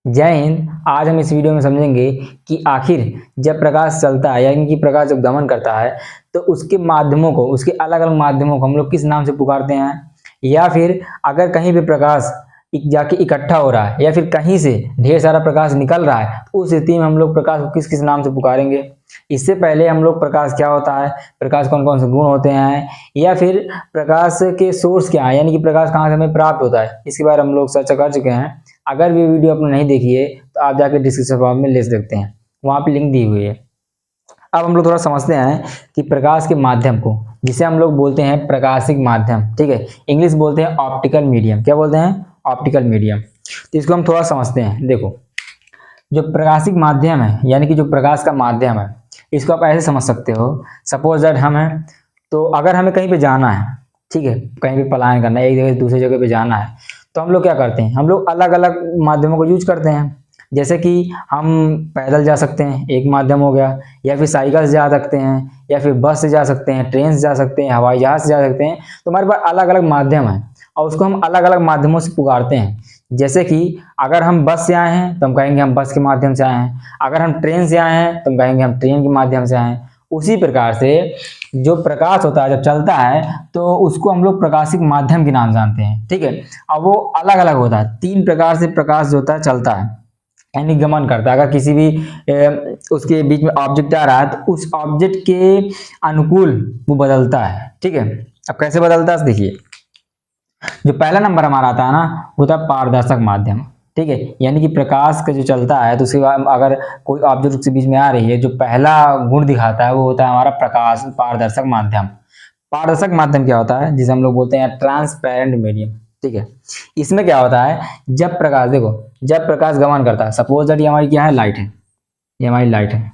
जय हिंद। आज हम इस वीडियो में समझेंगे कि आखिर जब प्रकाश चलता है यानी कि प्रकाश जब गमन करता है तो उसके माध्यमों को, उसके अलग अलग माध्यमों को हम लोग किस नाम से पुकारते हैं, या फिर अगर कहीं भी प्रकाश जाके इकट्ठा हो रहा है या फिर कहीं से ढेर सारा प्रकाश निकल रहा है तो उस स्थिति में हम लोग प्रकाश को किस किस नाम से पुकारेंगे। इससे पहले हम लोग प्रकाश क्या होता है, प्रकाश कौन कौन से गुण होते हैं, या फिर प्रकाश के सोर्स क्या है यानी कि प्रकाश कहाँ से हमें प्राप्त होता है, इसके बारे में हम लोग चर्चा कर चुके हैं। अगर भी वीडियो आपने नहीं देखी है तो आप जाके डिस्क्रिप्शन बॉक्स में ले सकते हैं, वहाँ पे लिंक दी हुई है। अब हम लोग थोड़ा समझते हैं कि प्रकाश के माध्यम को, जिसे हम लोग बोलते हैं प्रकाशिक माध्यम, ठीक है, इंग्लिश बोलते हैं ऑप्टिकल मीडियम। क्या बोलते हैं? Optical medium. तो इसको हम थोड़ा समझते हैं। देखो, जो प्रकाशिक माध्यम है यानी कि जो प्रकाश का माध्यम है, इसको आप ऐसे समझ सकते हो। सपोज दैट हम हैं, तो अगर हमें कहीं पे जाना है, ठीक है, कहीं पे पलायन करना है, एक जगह से दूसरी जगह पे जाना है, तो हम लोग क्या करते हैं, हम लोग अलग अलग माध्यमों को यूज करते हैं। जैसे कि हम पैदल जा सकते हैं, एक माध्यम हो गया, या फिर साइकिल से जा सकते हैं, या फिर बस से जा सकते हैं, ट्रेन से जा सकते हैं, हवाई जहाज से जा सकते हैं। तो हमारे पास अलग अलग माध्यम है और उसको हम अलग अलग माध्यमों से पुकारते हैं। जैसे कि अगर हम बस से आए हैं तो हम कहेंगे हम बस के माध्यम से आए हैं, अगर हम ट्रेन से आए हैं तो हम कहेंगे हम ट्रेन के माध्यम से आए हैं। उसी प्रकार से जो प्रकाश होता है जब चलता है तो उसको हम लोग प्रकाशिक माध्यम के नाम जानते हैं, ठीक है। अब वो अलग अलग होता है, तीन प्रकार से प्रकाश जो होता है चलता है यानी गमन करता है। अगर किसी भी उसके बीच में ऑब्जेक्ट आ रहा है तो उस ऑब्जेक्ट के अनुकूल वो बदलता है, ठीक है। अब कैसे बदलता है देखिए, जो पहला नंबर हमारा आता है ना, वो होता है पारदर्शक माध्यम, ठीक है। यानी कि प्रकाश का जो चलता है तो उसके बाद अगर कोई ऑब्जेक्ट उसके बीच में आ रही है, जो पहला गुण दिखाता है वो होता है हमारा प्रकाश पारदर्शक माध्यम। पारदर्शक माध्यम क्या होता है, जिसे हम लोग बोलते हैं ट्रांसपेरेंट मीडियम, ठीक है। इसमें क्या होता है, जब प्रकाश, देखो, जब प्रकाश गमन करता है, सपोज दैट ये हमारी क्या है, लाइट है, ये हमारी लाइट है।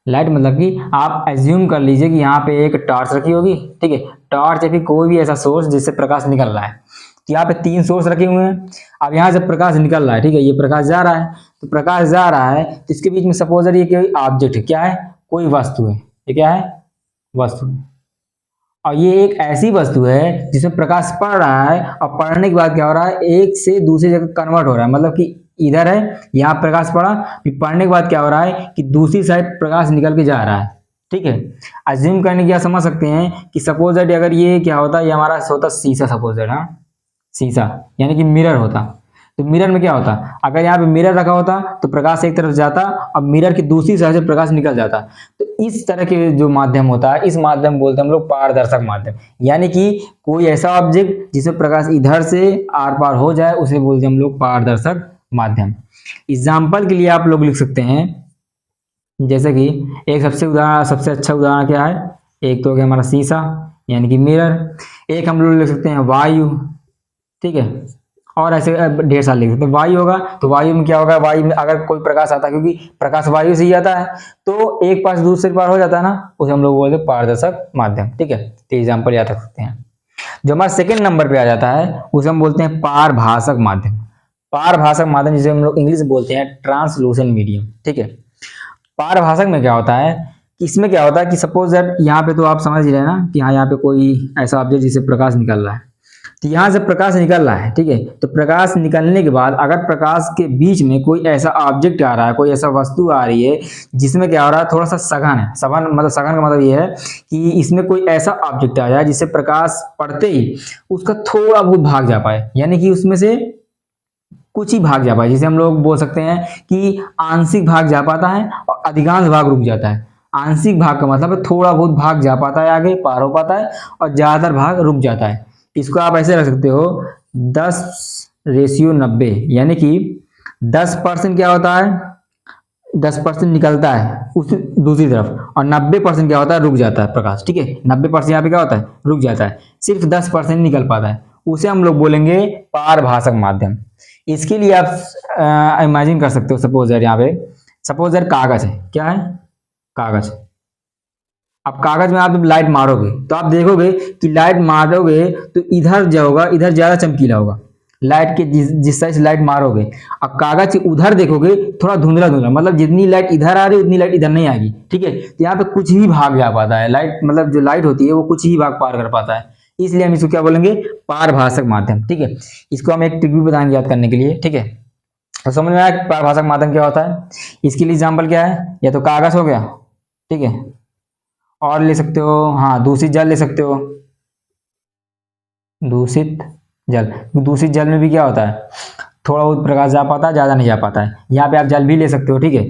लाइट मतलब कि आप एज्यूम कर लीजिए कि यहाँ पे एक टॉर्च रखी होगी, ठीक है, टॉर्च या फिर कोई भी ऐसा सोर्स जिससे प्रकाश निकल रहा है। तो यहाँ पे तीन सोर्स रखे हुए हैं। अब यहाँ से प्रकाश निकल रहा है, ठीक है, ये प्रकाश जा रहा है, तो प्रकाश जा रहा है तो इसके बीच में सपोज दैट ये कोई ऑब्जेक्ट है, क्या है, कोई वस्तु है, ये क्या है, वस्तु है। और ये एक ऐसी वस्तु है जिसमें प्रकाश पड़ रहा है और पड़ने के बाद क्या हो रहा है, एक से दूसरी जगह कन्वर्ट हो रहा है। मतलब कि इधर है, यहाँ प्रकाश पड़ा, फिर पड़ने के बाद क्या हो रहा है कि दूसरी साइड प्रकाश निकल के जा रहा है, ठीक है। अज्यूम करने की क्या समझ सकते हैं कि सपोज दैट अगर ये क्या होता है, ये हमारा होता शीशा, सपोज दैट, हाँ, शीशा यानी कि मिरर होता। तो मिरर में क्या होता, अगर यहाँ पे मिरर रखा होता तो प्रकाश एक तरफ जाता और मिरर की दूसरी साइड से प्रकाश निकल जाता। तो इस तरह के जो माध्यम होता है, इस माध्यम बोलते हैं हम लोग पारदर्शक माध्यम। यानी कि कोई ऐसा ऑब्जेक्ट जिसमें प्रकाश इधर से आर पार हो जाए उसे बोलते हैं हम लोग पारदर्शक माध्यम। एग्जाम्पल के लिए आप लोग लिख सकते हैं, जैसे कि एक सबसे अच्छा उदाहरण क्या है, एक तो हो गया हमारा शीशा यानी कि मिरर, एक हम लोग लिख सकते हैं वायु, ठीक है, और ऐसे ढेर सारे लिख सकते हैं। वायु होगा तो वायु में क्या होगा, वायु में अगर कोई प्रकाश आता है, क्योंकि प्रकाश वायु से ही आता है, तो एक पास दूसरे पार हो जाता है ना, उसे हम लोग बोलते हैं पारदर्शक माध्यम, ठीक है। तो एग्जाम्पल याद रख सकते हैं। जो हमारा सेकंड नंबर पे आ जाता है उसे हम बोलते हैं पारभाषक माध्यम। पारभाषक माध्यम जिसे हम लोग इंग्लिश में बोलते हैं ट्रांसलूसेंट मीडियम, ठीक है। पारभाषक में क्या होता है कि इसमें क्या होता है कि सपोज दैट यहाँ पे तो आप समझ ही रहे हैं ना कि हाँ, यहाँ पे कोई ऐसा ऑब्जेक्ट जिससे प्रकाश निकल रहा है, तो यहाँ से प्रकाश निकल रहा है, ठीक है। तो प्रकाश निकलने के बाद अगर प्रकाश के बीच में कोई ऐसा ऑब्जेक्ट आ रहा है, कोई ऐसा वस्तु आ रही है जिसमें क्या हो रहा है, थोड़ा सा सघन है, सघन का मतलब ये है कि इसमें कोई ऐसा ऑब्जेक्ट आ जाए जिससे प्रकाश पड़ते ही उसका थोड़ा बहुत भाग जा पाए, यानी कि उसमें से कुछ ही भाग जा पाए, जिसे हम लोग बोल सकते हैं कि आंशिक भाग जा पाता है और अधिकांश भाग रुक जाता है। आंशिक भाग का मतलब है थोड़ा बहुत भाग जा पाता है, आगे पार हो पाता है, और ज्यादातर भाग रुक जाता है। इसको आप ऐसे रख सकते हो 10:90, यानी कि 10% क्या होता है, 10% निकलता है उस दूसरी तरफ, और 90% क्या होता है, रुक जाता है प्रकाश, ठीक है। 90% यहाँ पे क्या होता है, रुक जाता है, सिर्फ 10% निकल पाता है, उसे हम लोग बोलेंगे पारभाषक माध्यम। इसके लिए आप इमेजिन कर सकते हो, सपोज यार यहाँ पे सपोज यार कागज है, क्या है, कागज। अब कागज में आप जब लाइट मारोगे तो आप देखोगे कि लाइट मारोगे तो इधर जो होगा, इधर ज्यादा चमकीला होगा, लाइट के जिस साइड से लाइट मारोगे। अब कागज के उधर देखोगे थोड़ा धुंधला धुंधला, मतलब जितनी लाइट इधर आ रही है उतनी लाइट इधर नहीं आएगी, ठीक है। तो यहाँ पे कुछ ही भाग जा पाता है लाइट, मतलब जो लाइट होती है वो कुछ ही भाग पार कर पाता है। इसलिए हम इसको क्या बोलेंगे, पारभाषक माध्यम। ठीक है, इसको हम एक ट्रिक भी बताएंगे याद करने के लिए। ठीक है, तो समझ में आया कि पारभाषक माध्यम क्या होता है। इसके लिए एग्जाम्पल क्या है, या तो कागज हो गया, ठीक है, और ले सकते हो, हाँ, दूषित जल ले सकते हो, दूषित जल। दूषित जल में भी क्या होता है, थोड़ा बहुत प्रकाश जा पाता है, ज्यादा नहीं जा पाता है। यहाँ पे आप जल भी ले सकते हो, ठीक है,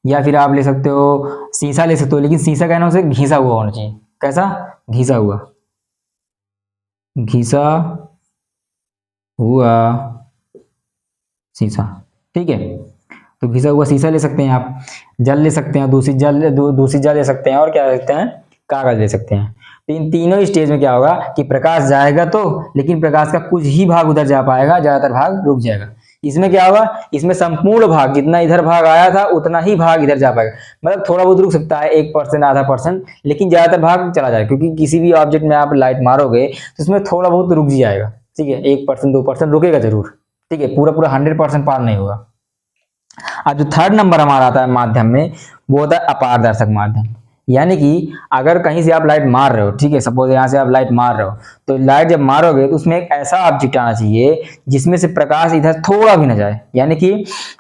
या फिर आप ले सकते हो शीशा ले सकते हो, लेकिन शीशा कहना उसे घिसा हुआ होना चाहिए। कैसा, घिसा हुआ, घिसा हुआ शीशा, ठीक है। तो घिसा हुआ शीशा ले सकते हैं आप, जल ले सकते हैं, दूषित जल ले सकते हैं, और क्या ले सकते हैं, कागज ले सकते हैं। तो इन तीनों स्टेज में क्या होगा कि प्रकाश जाएगा तो, लेकिन प्रकाश का कुछ ही भाग उधर जा पाएगा, ज्यादातर भाग रुक जाएगा। इसमें क्या होगा, इसमें संपूर्ण भाग जितना इधर भाग आया था उतना ही भाग इधर जा पाएगा। मतलब थोड़ा बहुत रुक सकता है, 1% आधा परसेंट, लेकिन ज्यादातर भाग चला जाएगा, क्योंकि किसी भी ऑब्जेक्ट में आप लाइट मारोगे तो उसमें थोड़ा बहुत रुक जाएगा। ठीक है, 1% 2% रुकेगा जरूर। ठीक है, पूरा पूरा 100% पार नहीं होगा। अब जो थर्ड नंबर हमारा आता है माध्यम में, वो होता है अपारदर्शक माध्यम। यानी कि अगर कहीं से आप लाइट मार रहे हो, ठीक है, सपोज यहाँ से आप लाइट मार रहे हो, तो लाइट जब मारोगे तो उसमें एक ऐसा ऑब्जेक्ट आना चाहिए जिसमें से प्रकाश इधर थोड़ा भी ना जाए। यानी कि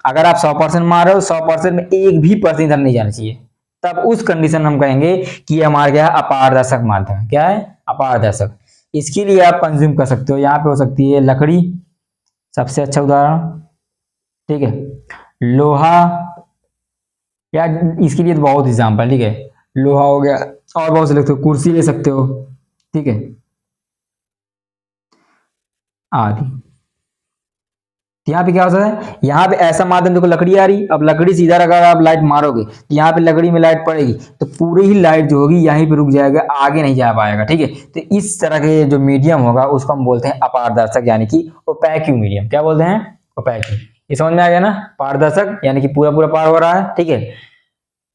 अगर आप 100% मार रहे हो, 100% में एक भी परसेंट इधर नहीं जाना चाहिए, तब उस कंडीशन में हम कहेंगे कि हमारा क्या है, अपारदर्शक माध्यम है। क्या है, अपारदर्शक। इसके लिए आप कंज्यूम कर सकते हो, यहाँ पे हो सकती है लकड़ी, सबसे अच्छा उदाहरण, ठीक है, लोहा, या इसके लिए तो बहुत एग्जाम्पल, ठीक है, लोहा हो गया, और बहुत से ले सकते हो, कुर्सी ले सकते हो, ठीक है, आदि। तो यहाँ पे क्या हो सकता है, यहाँ पे ऐसा माध्यम, देखो लकड़ी आ रही, अब लकड़ी से इधर अगर आप लाइट मारोगे तो यहाँ पे लकड़ी में लाइट पड़ेगी, तो पूरी ही लाइट जो होगी यहीं पे रुक जाएगा, आगे नहीं जा पाएगा। ठीक है, तो इस तरह के जो मीडियम होगा उसको हम बोलते हैं अपारदर्शक, यानी कि ओपैक्यू मीडियम। क्या बोलते हैं, ओपैक्यू। ये समझ में आ गया ना, पारदर्शक यानी कि पूरा पूरा पार हो रहा है, ठीक है,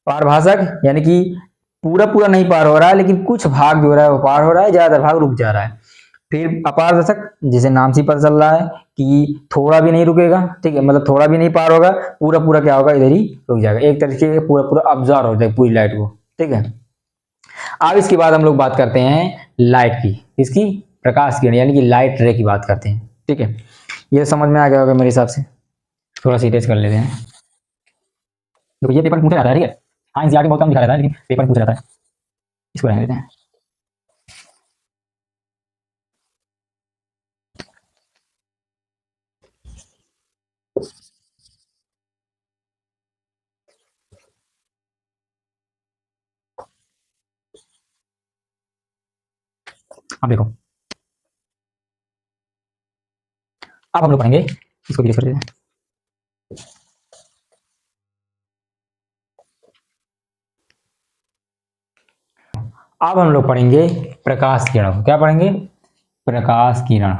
पारभाषक यानी कि पूरा पूरा नहीं पार हो रहा है, लेकिन कुछ भाग जो रहा है वो पार हो रहा है, ज्यादातर भाग रुक जा रहा है। फिर अपारदर्शक, जिसे नाम से ही पता चल रहा है कि थोड़ा भी नहीं रुकेगा, ठीक है, मतलब थोड़ा भी नहीं पार होगा, पूरा पूरा क्या होगा, इधर ही रुक जाएगा, एक तरीके से पूरा पूरा अब्जॉर्ब हो जाएगा पूरी लाइट को। ठीक है, अब इसके बाद हम लोग बात करते हैं लाइट की, इसकी प्रकाश किरण यानी कि लाइट रे की बात करते हैं। ठीक है, ये समझ में आ गया होगा मेरे हिसाब से। थोड़ा सीरियस कर लेते हैं। देखो ये पेपर पूछा जाता है, ठीक है, हाँ एनसीईआरटी बहुत कम दिखा रहता है, लेकिन पेपर पूछा जाता है। इसको रहने देते हैं। अब देखो, अब हम लोग पढ़ेंगे, इसको भी कर देते हैं। अब हम लोग पढ़ेंगे प्रकाश किरण। क्या पढ़ेंगे, प्रकाश किरण।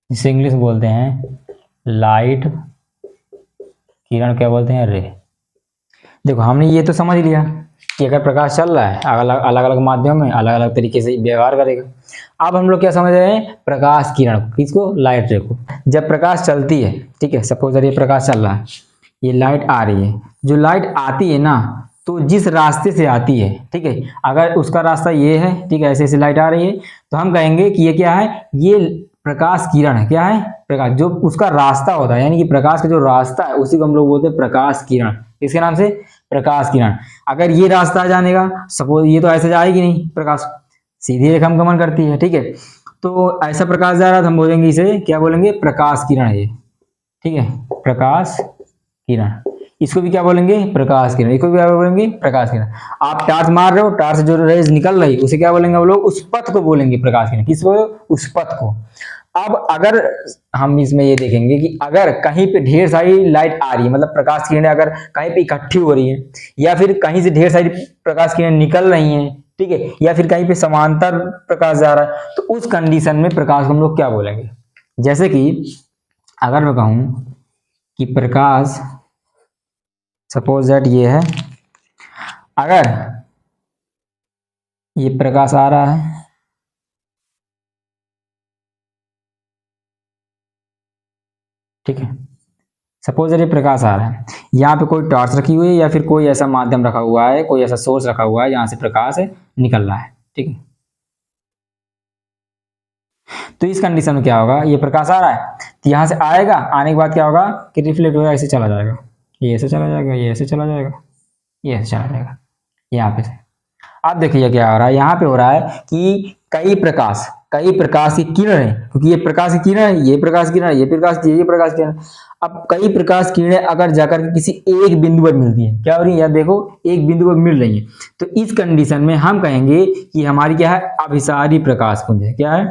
जिसे इंग्लिश में बोलते हैं लाइट किरण, क्या बोलते हैं, रे। देखो हमने ये तो समझ लिया कि अगर प्रकाश चल रहा है, अलग अलग अलग माध्यम में अलग अलग तरीके से व्यवहार करेगा। अब हम लोग क्या समझ रहे हैं, प्रकाश किरण को, किसको, लाइट रे को। जब प्रकाश चलती है, ठीक है, सपोज ये प्रकाश चल रहा है, ये लाइट आ रही है, जो लाइट आती है ना, तो जिस रास्ते से आती है, ठीक है, अगर उसका रास्ता ये है, ठीक है, ऐसे ऐसे लाइट आ रही है, तो हम कहेंगे कि ये क्या है, ये प्रकाश किरण है। क्या है, प्रकाश, जो उसका रास्ता होता है, यानी कि प्रकाश का जो रास्ता है उसी को हम लोग बोलते हैं प्रकाश किरण। इसके नाम से प्रकाश किरण। अगर ये रास्ता जाने का, सपोज ये तो ऐसे जाएगी नहीं, प्रकाश सीधी रेखा में गमन करती है, ठीक है, तो ऐसा प्रकाश जा रहा है तो हम बोलेंगे इसे क्या बोलेंगे, प्रकाश किरण है ये। ठीक है, प्रकाश किरण। इसको भी क्या बोलेंगे, प्रकाश किरण। इसको भी क्या बोलेंगे, प्रकाश किरण। आप टार्च मार रहे हो, टार्च से जो रेज निकल रही उसे क्या बोलेंगे हम लोग, उस पथ को बोलेंगे प्रकाश किरण। किसको, उस पथ को। अब अगर हम इसमें ये देखेंगे कि अगर कहीं पे ढेर सारी लाइट आ रही है, मतलब प्रकाश किरणें अगर कहीं पे इकट्ठी हो रही है, या फिर कहीं से ढेर सारी प्रकाश किरणें निकल रही हैं, ठीक है, या फिर कहीं पे समांतर प्रकाश जा रहा है, तो उस कंडीशन में प्रकाश को हम लोग क्या बोलेंगे। जैसे कि अगर मैं कहूं कि प्रकाश, सपोज दैट ये है, अगर ये प्रकाश आ रहा है, ठीक है, सपोज ये प्रकाश आ रहा है, यहाँ पे कोई टॉर्च रखी हुई है या फिर कोई ऐसा माध्यम रखा हुआ है, कोई ऐसा सोर्स रखा हुआ है जहाँ से प्रकाश निकल रहा है, ठीक है। तो इस कंडीशन में क्या होगा, ये प्रकाश आ रहा है तो यहाँ से आएगा, आने के बाद क्या होगा कि रिफ्लेक्ट होगा, ऐसे चला जाएगा, ये ऐसे चला जाएगा, ये ऐसे चला जाएगा, ये ऐसे चला जाएगा यहाँ पे से। अब देखिए क्या हो रहा है, यहाँ पे हो रहा है कि कई प्रकाश की किरण है, क्योंकि ये प्रकाश की किरण है, ये प्रकाश की किरण है, ये प्रकाश की, ये प्रकाश की किरण। अब कई प्रकाश किरणें अगर जाकर के किसी एक बिंदु पर मिलती है, क्या हो रही है, यार देखो एक बिंदु पर मिल रही है, तो इस कंडीशन में हम कहेंगे कि हमारी क्या है, अभिसारी प्रकाश पुंज है। क्या है,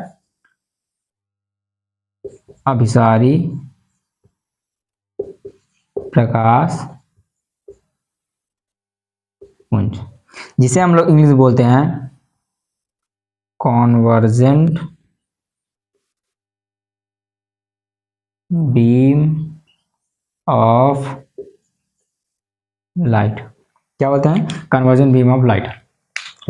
अभिसारी प्रकाश पुंज, जिसे हम लोग इंग्लिश बोलते हैं कॉन्वर्जेंट बीम ऑफ लाइट। क्या बोलते हैं, कन्वर्जन बीम ऑफ लाइट।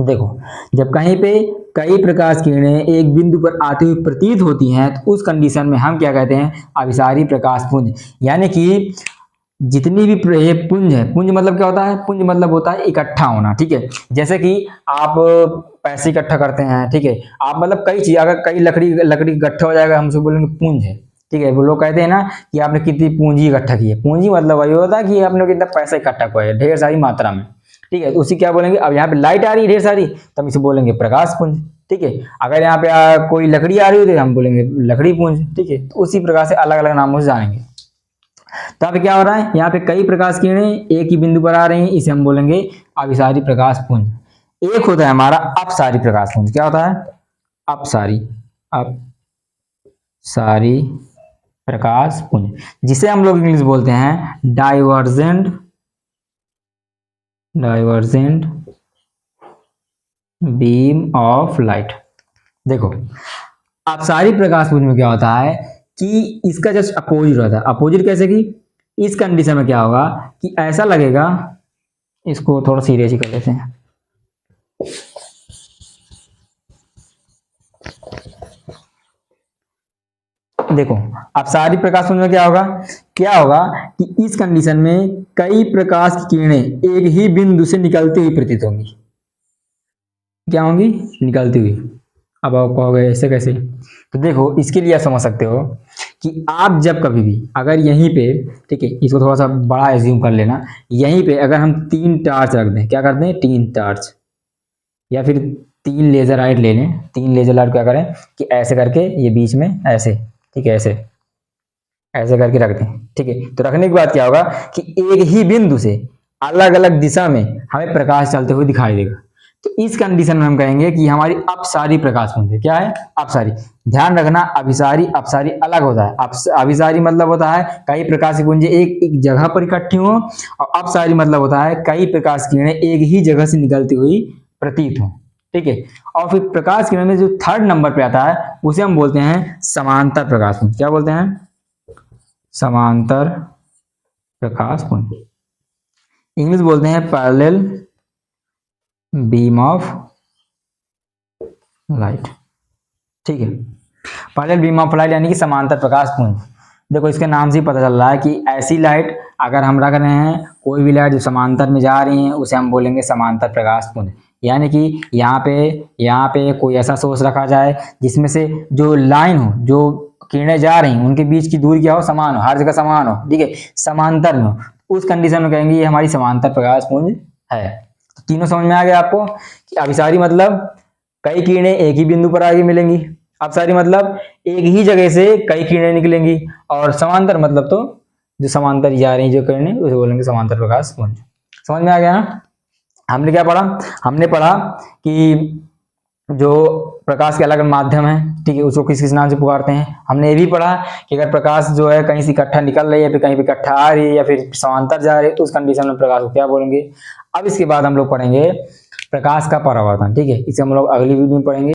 देखो जब कहीं पे कई प्रकाश किरणें एक बिंदु पर आते हुए प्रतीत होती हैं तो उस कंडीशन में हम क्या कहते हैं, अभिसारी प्रकाश पुंज। यानी कि जितनी भी ये पुंज है, पुंज मतलब क्या होता है, पुंज मतलब होता है इकट्ठा होना, ठीक है। जैसे कि आप पैसे इकट्ठा करते हैं, ठीक है, आप मतलब कई चीज, अगर कई लकड़ी इकट्ठा हो जाएगा, हमसे बोलेंगे पुंज है, ठीक है। वो लोग कहते हैं ना कि आपने कितनी पूंजी इकट्ठा की है, पूंजी मतलब वही होता है कि आपने कितना पैसा इकट्ठा किया है ढेर सारी मात्रा में, ठीक है। तो उसी क्या बोलेंगे, अब यहाँ पे लाइट आ रही है ढेर सारी, तो हम इसे बोलेंगे प्रकाश पुंज, ठीक है। अगर यहाँ पे कोई लकड़ी आ रही है तो हम बोलेंगे लकड़ी पुंज, ठीक है। तो उसी प्रकार से अलग अलग नामों से जानेंगे। तो अब क्या हो रहा है, यहाँ पे कई प्रकाश किरणें एक ही बिंदु पर आ रही हैं, इसे हम बोलेंगे अभिसारी प्रकाश पुंज। एक होता है हमारा अपसारी प्रकाश पुंज। क्या होता है, अपसारी प्रकाश पुंज, जिसे हम लोग इंग्लिश बोलते हैं डाइवर्जेंट बीम ऑफ लाइट। देखो अपसारी प्रकाश पुंज में क्या होता है कि इसका जस्ट अपोजिट होता है। अपोजिट कैसे कि इस कंडीशन में क्या होगा कि ऐसा लगेगा, इसको थोड़ा सीरियस ही कर लेते हैं। देखो अपसारी प्रकाश पुंज में क्या होगा कि इस कंडीशन में कई प्रकाश की किरणें एक ही बिंदु से निकलती हुई प्रतीत होंगी। क्या होंगी, निकलती हुई। अब आप कहोगे ऐसे कैसे, तो देखो इसके लिए आप समझ सकते हो कि आप जब कभी भी अगर यहीं पे, ठीक है, इसको थोड़ा सा बड़ा एज्यूम कर लेना, यहीं पे अगर हम 3 टार्च रख दें, क्या करते हैं 3 टार्च, या फिर 3 लेजर लाइट ले लें, 3 लेजर लाइट क्या करें कि ऐसे करके ये बीच में ऐसे, ठीक है, ऐसे करके रख दें, ठीक है। तो रखने के बाद क्या होगा कि एक ही बिंदु से अलग अलग दिशा में हमें प्रकाश चलते हुए दिखाई देगा। तो इस कंडीशन में हम कहेंगे कि हमारी अपसारी प्रकाश पुंज है। क्या है, अपसारी। ध्यान रखना अभिसारी अपसारी अलग होता है। अभिसारी मतलब होता है कई प्रकाश की पुंजें एक जगह पर इकट्ठी हो, और अपसारी मतलब होता है कई प्रकाश किरणें एक ही जगह से निकलती हुई प्रतीत हो, ठीक है। और फिर प्रकाश किरण में जो 3rd नंबर पे आता है उसे हम बोलते हैं समांतर प्रकाश पुंज। क्या बोलते हैं, समांतर प्रकाश पुंज। इंग्लिश बोलते हैं पैरेलल बीम ऑफ लाइट, ठीक है। पैरेलल बीम ऑफ लाइट यानी कि समांतर प्रकाश पुंज। देखो इसके नाम से ही पता चल रहा है कि ऐसी लाइट अगर हम रख रहे हैं, कोई भी लाइट जो समांतर में जा रही है उसे हम बोलेंगे समांतर प्रकाश पुंज। यानी कि यहाँ पे कोई ऐसा सोर्स रखा जाए जिसमें से जो लाइन हो, जो किरणें जा रही हैं उनके बीच की दूरी क्या हो, समान हो, हर जगह समान हो, ठीक है, समांतर में हो। उस कंडीशन में कहेंगे ये हमारी समांतर प्रकाश पुंज है। तो तीनों समझ में आ गया आपको कि अभिसारी मतलब कई किरणें एक ही बिंदु पर आगे मिलेंगी, अपसारी मतलब एक ही जगह से कई किरणें निकलेंगी, और समांतर मतलब तो जो समांतर जा रही जो किरणें उसे बोलेंगे समांतर प्रकाश पुंज। समझ में आ गया ना। हमने क्या पढ़ा, हमने पढ़ा कि जो प्रकाश के अलग माध्यम है, ठीक है, उसको किस किस नाम से पुकारते हैं। हमने ये भी पढ़ा कि अगर प्रकाश जो है कहीं से इकट्ठा निकल रही है, फिर कहीं पे इकट्ठा आ रही है या फिर समांतर जा रही है, तो उस कंडीशन में प्रकाश को क्या बोलेंगे। अब इसके बाद हम लोग पढ़ेंगे प्रकाश का परावर्तन, ठीक है, इसे हम लोग अगली वीडियो में पढ़ेंगे।